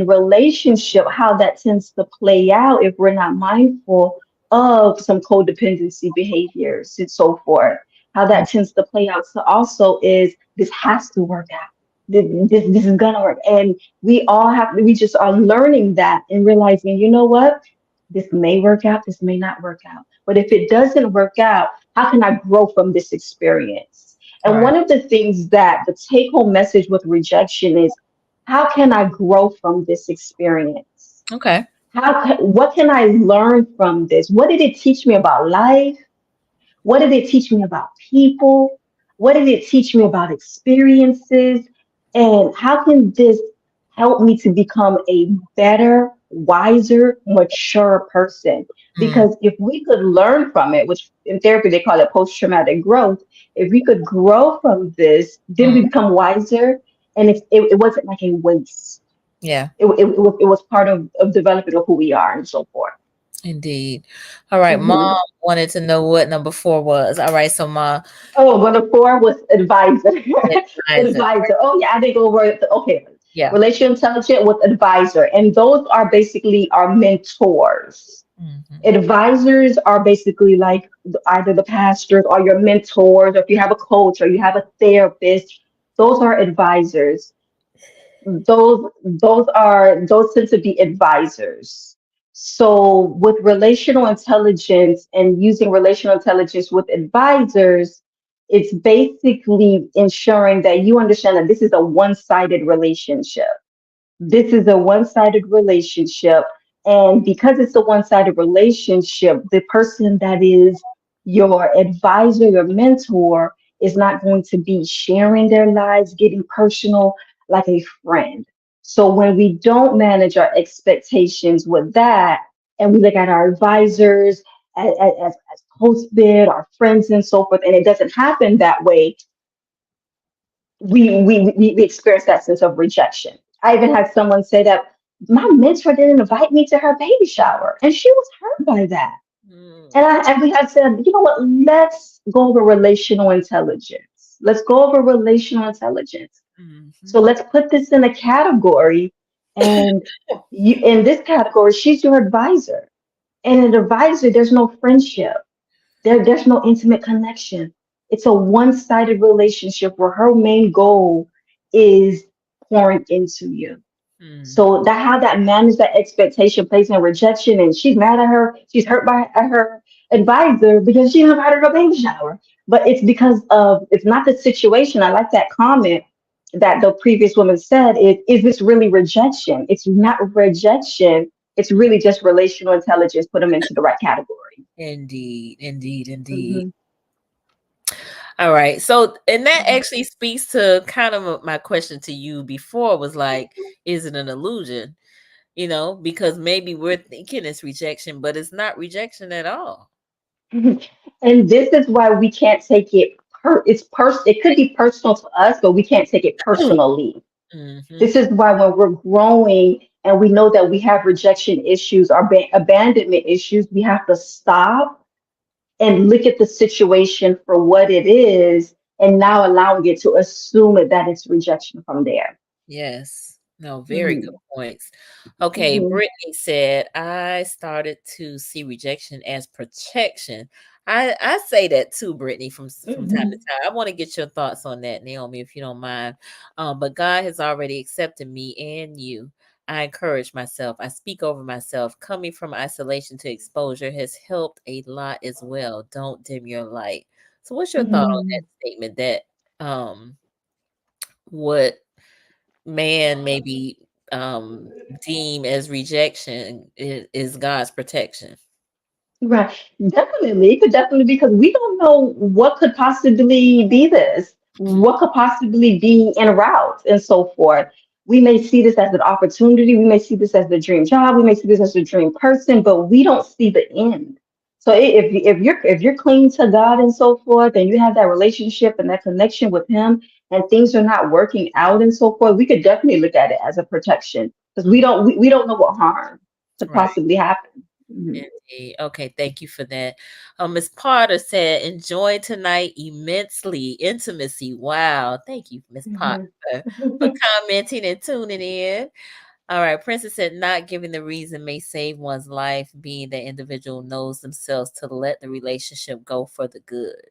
relationship, how that tends to play out if we're not mindful of some codependency behaviors and so forth, how Mm. that tends to play out so also is this has to work out. This is gonna work. And we just are learning that and realizing, you know what? This may work out, this may not work out. But if it doesn't work out, how can I grow from this experience? All And right. one of the things that the take home message with rejection is how can I grow from this experience? Okay. What can I learn from this? What did it teach me about life? What did it teach me about people? What did it teach me about experiences? And how can this help me to become a better, wiser, mature person? Mm. Because if we could learn from it, which in therapy they call it post traumatic growth, if we could grow from this, then Mm. we become wiser. And it wasn't like a waste. Yeah, It was part of developing of who we are and so forth. indeed. All right. Mhm. Mom wanted to know what number 4 was. All right. So, Ma, Oh, well, the four was advisor. advisor. Advisor. Oh, yeah, I didn't go over it. Okay. Yeah. Relational intelligence with advisor. And those are basically our mentors. Mm-hmm. Advisors are basically like either the pastors or your mentors, or if you have a coach or you have a therapist, those are advisors. Those tend to be advisors. So with relational intelligence and using relational intelligence with advisors, it's basically ensuring that you understand that this is a one-sided relationship. This is a one-sided relationship. And because it's a one-sided relationship, the person that is your advisor, your mentor, is not going to be sharing their lives, getting personal like a friend. So when we don't manage our expectations with that, and we look at our advisors as post-bid, our friends and so forth, and it doesn't happen that way, we experience that sense of rejection. I even had someone say that my mentor didn't invite me to her baby shower, and she was hurt by that. Mm. And we had said, you know what? Let's go over relational intelligence. Let's go over relational intelligence. So let's put this in a category. And you, in this category, she's your advisor. And an advisor, there's no friendship. There's no intimate connection. It's a one-sided relationship where her main goal is pouring into you. Mm. So that how that manage that expectation, placing rejection, and she's mad at her, she's hurt by her advisor because she invited her to a baby shower. But it's because of it's not the situation. I like that comment that the previous woman said. Is this really rejection? It's not rejection. It's really just relational intelligence. Put them into the right category. Indeed, indeed, indeed. Hmm. All right. So, and that Hmm. actually speaks to kind of my question to you before was like, is it an illusion? You know, because maybe we're thinking it's rejection, but it's not rejection at all. And this is why we can't take it it could be personal to us, but we can't take it personally. Mm-hmm. This is why when we're growing and we know that we have rejection issues or abandonment issues, we have to stop and look at the situation for what it is and now allowing it to assume that it's rejection from there. Yes. No, very good Mhm. points. Okay, Mhm. Brittany said, I started to see rejection as protection. I say that too, Brittany, from time to Mhm. time. I want to get your thoughts on that, Naomi, if you don't mind. But God has already accepted me and you. I encourage myself. I speak over myself. Coming from isolation to exposure has helped a lot as well. Don't dim your light. So, what's your thought on that Mhm. statement? That what man maybe deem as rejection is God's protection. Right. Definitely. It could definitely be because we don't know what could possibly be this, what could possibly be en route and so forth. We may see this as an opportunity. We may see this as the dream job. We may see this as the dream person, but we don't see the end. So if you're clinging to God and so forth, and you have that relationship and that connection with Him, and things are not working out and so forth, we could definitely look at it as a protection because Mm, we don't know what harm could right. possibly happen. Mhm. Indeed. Okay, thank you for that. Miss Potter said, enjoy tonight immensely. Intimacy. Wow. Thank you, Miss Potter, Mhm. for commenting and tuning in. All right. Princess said, not giving the reason may save one's life, being the individual knows themselves to let the relationship go for the good.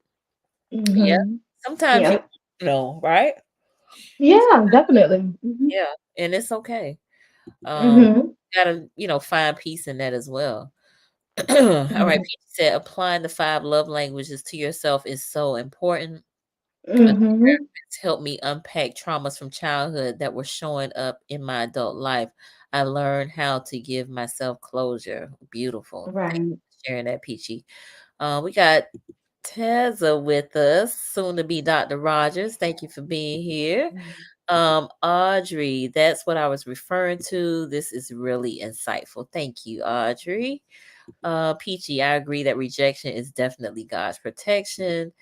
Yeah. Mhm. Sometimes you Yeah. know, right? Yeah, definitely. Hmm. Yeah. And it's okay. Um, Hmm. gotta, find peace in that as well. All right, Hmm. Peter said applying the 5 love languages to yourself is so important. Hmm. It's helped me unpack traumas from childhood that were showing up in my adult life. I learned how to give myself closure. Beautiful. Thank you Right. for sharing that, Peachy. We got Teza with us, soon to be Dr. Rogers. Thank you for being here. Audrey, that's what I was referring to. This is really insightful. Thank you, Audrey. Peachy, I agree that rejection is definitely God's protection.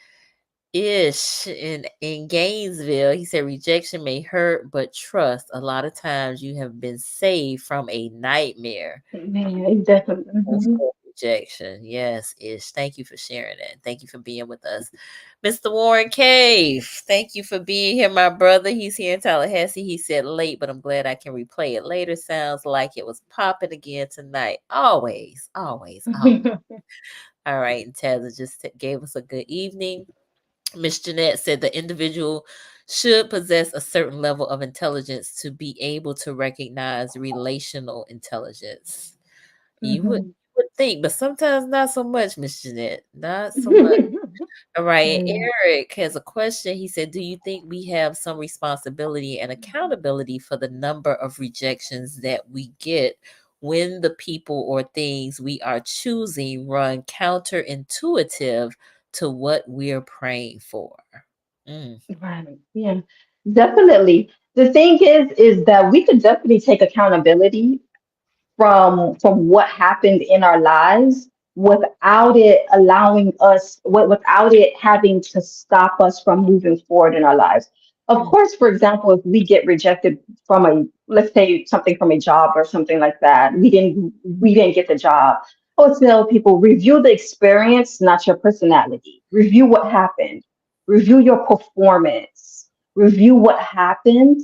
Ish in Gainesville, he said rejection may hurt, but trust. A lot of times you have been saved from a nightmare. Man, it definitely. Hmm. Before rejection. Yes, Ish. Thank you for sharing that. Thank you for being with us. Mr. Warren Cave, thank you for being here, my brother. He's here in Tallahassee. He said late, but I'm glad I can replay it later. Sounds like it was popping again tonight. Always, always, always. All right. And Tazza just gave us a good evening. Miss Jeanette said the individual should possess a certain level of intelligence to be able to recognize relational intelligence. Hmm. You would think, but sometimes not so much, Miss Jeanette. Not so much. All right. Yeah. Eric has a question. He said, do you think we have some responsibility and accountability for the number of rejections that we get when the people or things we are choosing run counterintuitive to what we're praying for? Mm, Right. Yeah. Definitely. The thing is that we could definitely take accountability from what happened in our lives without it allowing us without it having to stop us from moving forward in our lives. Of mm, course, for example, if we get rejected from a, let's say, something from a job or something like that, we didn't get the job. I would tell people, review the experience, not your personality. Review what happened. Review your performance. review what happened,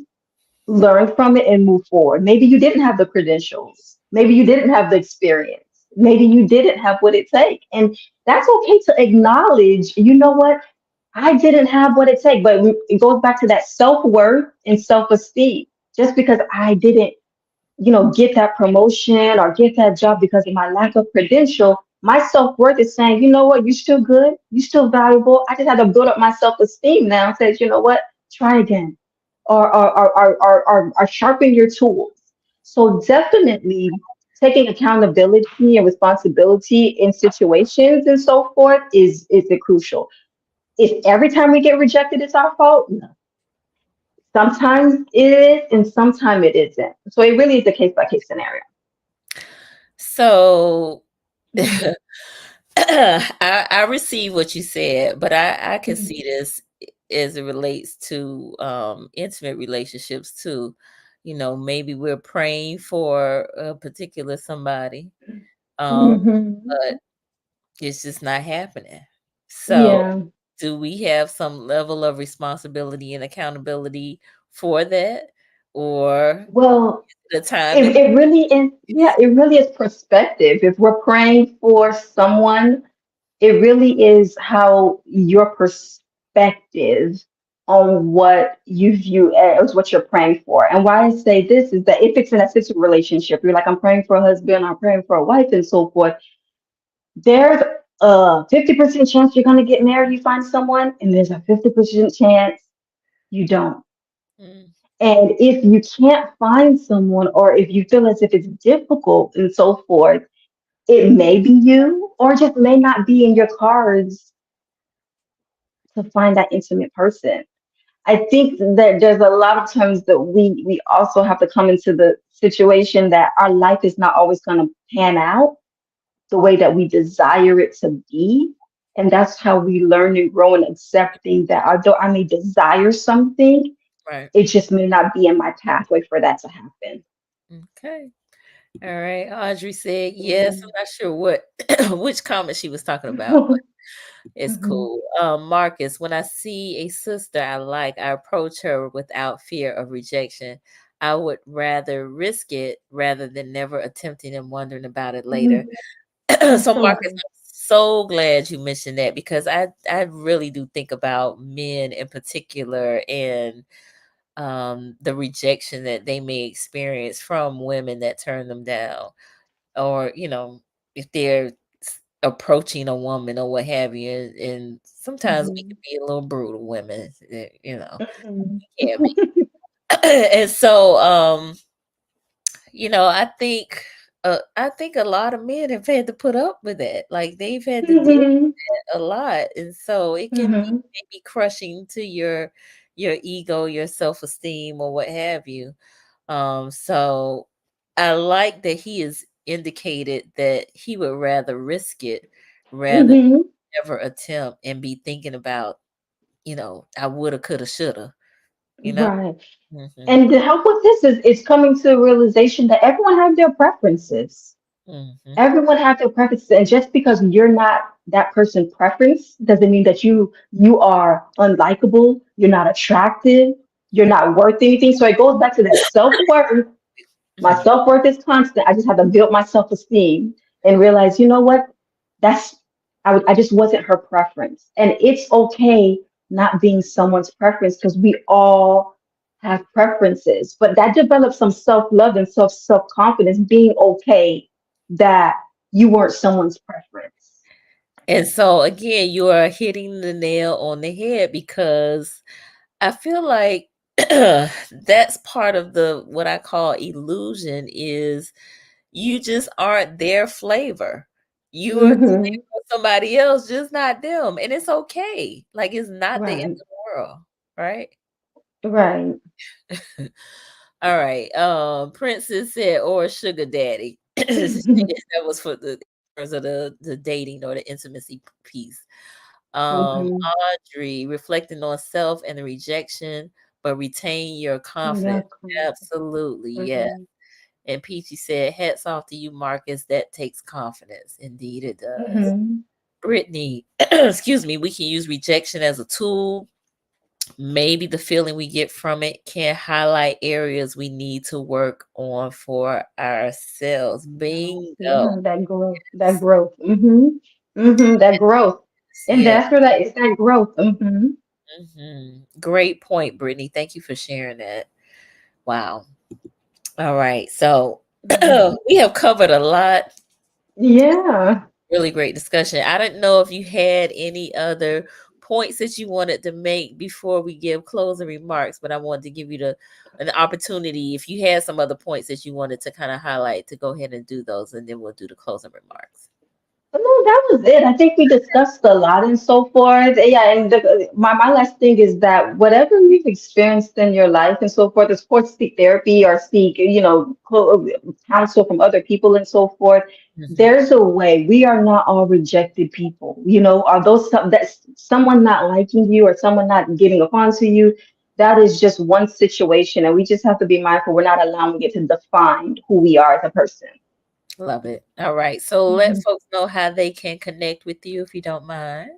learn from it, and move forward. Maybe you didn't have the credentials. Maybe you didn't have the experience. Maybe you didn't have what it takes. And that's okay to acknowledge, you know what? I didn't have what it takes. But it goes back to that self-worth and self-esteem. Just because I didn't, get that promotion or get that job because of my lack of credential, my self-worth is saying, you know what, you're still good, you're still valuable. I just had to build up my self-esteem now and says, you know what, try again. Or sharpen your tools. So definitely taking accountability and responsibility in situations and so forth is the crucial. If every time we get rejected it's our fault, no. Sometimes it is and sometimes it isn't. So it really is a case by case scenario. So I receive what you said, but I can see this as it relates to intimate relationships too. Maybe we're praying for a particular somebody, Hmm. but it's just not happening. So Yeah. do we have some level of responsibility and accountability for that? Or Well, the time it, that it really is, yeah, it really is perspective. If we're praying for someone, it really is how your perspective on what you view as what you're praying for. And why I say this is that if it's in a sister relationship, you're like, I'm praying for a husband, I'm praying for a wife, and so forth. There's a 50% chance you're going to get married, you find someone, and there's a 50% chance you don't. Mm, And if you can't find someone, or if you feel as if it's difficult and so forth, it may be you, or just may not be in your cards to find that intimate person. I think that there's a lot of times that we also have to come into the situation that our life is not always going to pan out the way that we desire it to be. And that's how we learn and grow in accepting that although I may desire something, right. it just may not be in my pathway for that to happen. Okay. All right. Audrey said yes. Yeah. I'm not sure what which comment she was talking about, but it's Mhm. cool. Marcus, when I see a sister I like, I approach her without fear of rejection. I would rather risk it rather than never attempting and wondering about it later. Mhm. I So so Marcus, agree. I'm so glad you mentioned that because I really do think about men in particular and the rejection that they may experience from women that turn them down, or if they're approaching a woman or what have you, and sometimes we can Mhm. be a little brutal women, Mhm. we can be. And so I think a lot of men have had to put up with that. Like they've had to deal Mhm. a lot, and so it can be Mhm. maybe crushing to your ego, your self-esteem, or what have you. So I like that he has indicated that he would rather risk it rather than Mhm. ever attempt and be thinking about, I woulda, coulda, shoulda, you know? Right. Mhm. And to help with this is coming to a realization that everyone has their preferences. Mhm. Everyone has their preferences, and just because you're not that person's preference doesn't mean that you are unlikable, you're not attractive, you're not worth anything. So it goes back to that self-worth. My Mhm. self-worth is constant. I just have to build my self-esteem and realize, you know what? That's I just wasn't her preference. And it's okay not being someone's preference because we all have preferences. But that develops some self-love and self-confidence, being okay that you weren't someone's preference. And so again, you are hitting the nail on the head because I feel like that's part of the what I call illusion is you just aren't their flavor. You are the Hmm. flavor of somebody else, just not them. And it's okay. Like it's not the end Right. of the world, right? Right. All right. Princess said, or sugar daddy. That was for the terms of the dating or the intimacy piece. Hmm. Audrey, reflecting on self and the rejection, but retain your confidence. Yeah. Absolutely, yeah. Hmm. And Peachy said, hats off to you, Marcus. That takes confidence. Indeed, it does. Hmm. Brittany, excuse me, we can use rejection as a tool maybe the feeling we get from it can highlight areas we need to work on for ourselves. Bingo. Yeah, that growth, that growth. That growth. And Yeah. that's where that is that growth. Great point, Brittany. Thank you for sharing that. Wow. All right. So Mhm. we have covered a lot. Yeah. Really great discussion. I didn't know if you had any other points that you wanted to make before we give closing remarks, but I wanted to give you an opportunity if you had some other points that you wanted to kind of highlight to go ahead and do those, and then we'll do the closing remarks. No, that was it. I think we discussed a lot and so forth. Yeah, and my last thing is that whatever you've experienced in your life and so forth, of course, seek therapy or seek, counsel from other people and so forth. Mhm. There's a way. We are not all rejected people. Although that's someone not liking you or someone not getting upon to you, that is just one situation, and we just have to be mindful. We're not allowing it to define who we are as a person. Love it. All right. So let folks know how they can connect with you if you don't mind.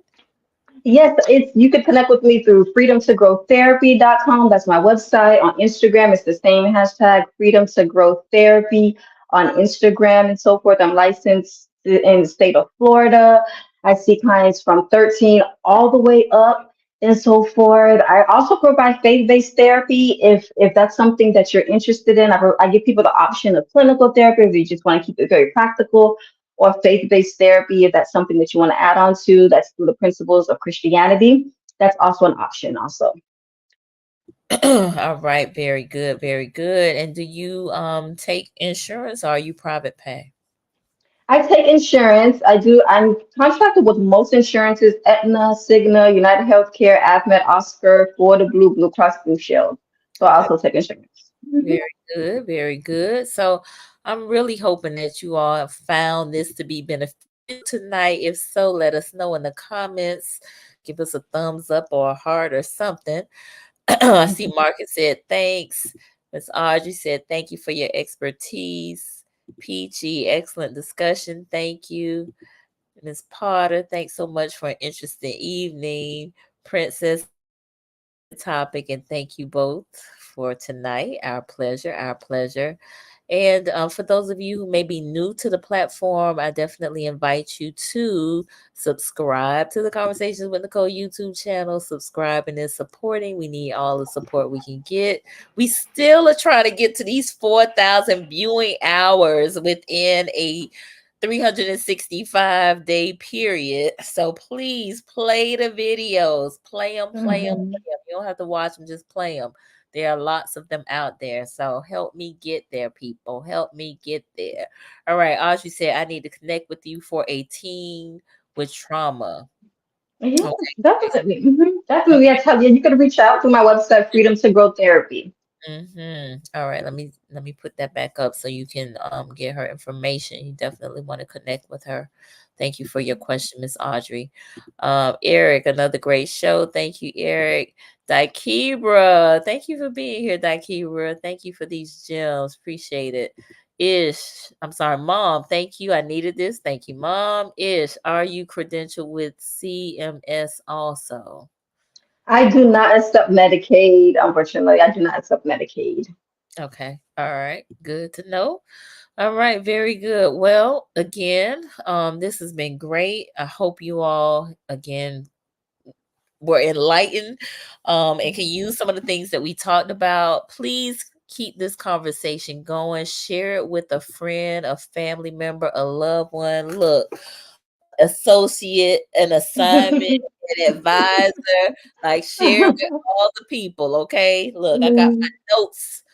Yes, it's you can connect with me through freedomtogrowtherapy.com. That's my website. On Instagram, it's the same hashtag freedom to grow therapy on Instagram and so forth. I'm licensed in the state of Florida. I see clients from 13 all the way up and so forth. I also provide faith-based therapy if that's something that you're interested in. I give people the option of clinical therapy if you just want to keep it very practical, or faith-based therapy if that's something that you want to add on to. That's through the principles of Christianity. That's also an option also. All right. Very good. Very good. And do you take insurance or are you private pay? I take insurance. I'm contracted with most insurances: Aetna, Cigna, United Healthcare, AvMed, Oscar, Florida Blue, Blue Cross Blue Shield. So I also take insurance. Very good, very good. So I'm really hoping that you all have found this to be beneficial tonight. If so, let us know in the comments. Give us a thumbs up or a heart or something. I see Marcus said thanks. Miss Audrey said thank you for your expertise. Peachy, excellent discussion. Thank you. Miss Potter, thanks so much for an interesting evening. Princess topic, and thank you both for tonight. Our pleasure, our pleasure. And for those of you who may be new to the platform, I definitely invite you to subscribe to the Conversations with Nicole YouTube channel. Subscribing and supporting. We need all the support we can get. We still are trying to get to these 4,000 viewing hours within a 365-day period. So please play the videos. Play them, Mhm. play them. You don't have to watch them, just play them. There are lots of them out there. So help me get there, people. Help me get there. All right. Audrey said, I need to connect with you for a teen with trauma. Yes, Okay. definitely. Definitely. I tell you, you can reach out to my website, Freedom to Grow Therapy. All right, let me put that back up so you can get her information. You definitely want to connect with her. Thank you for your question, Miss Audrey. Eric, another great show. Thank you, Eric. Daikebra, thank you for being here, Daikebra. Thank you for these gems. Appreciate it. Ish, I'm sorry, Mom. Thank you. I needed this. Thank you, Mom. Ish, are you credentialed with CMS also? I do not accept Medicaid, unfortunately. I do not accept Medicaid. Okay. All right. Good to know. All right, very good. Well, again, this has been great. I hope you all again were enlightened and can use some of the things that we talked about. Please keep this conversation going. Share it with a friend, a family member, a loved one. Look, associate, an assignment, an advisor. Like share with all the people. Okay. Look, I got my notes.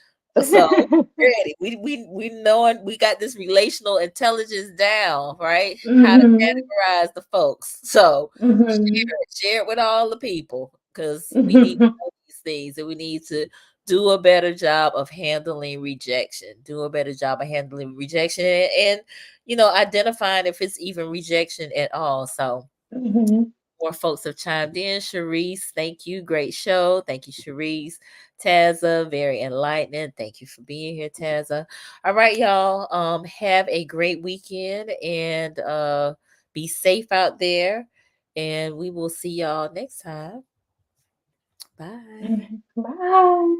So ready. We knowing we got this relational intelligence down, right? How to Mhm. categorize the folks. So Mhm. share it with all the people because we need to Mhm. know these things and we need to do a better job of handling rejection. Do a better job of handling rejection and identifying if it's even rejection at all. So Mhm. more folks have chimed in. Sharice, thank you. Great show. Thank you, Sharice. Taza, very enlightening. Thank you for being here, Taza. All right, y'all. Have a great weekend and be safe out there. And we will see y'all next time. Bye. Bye.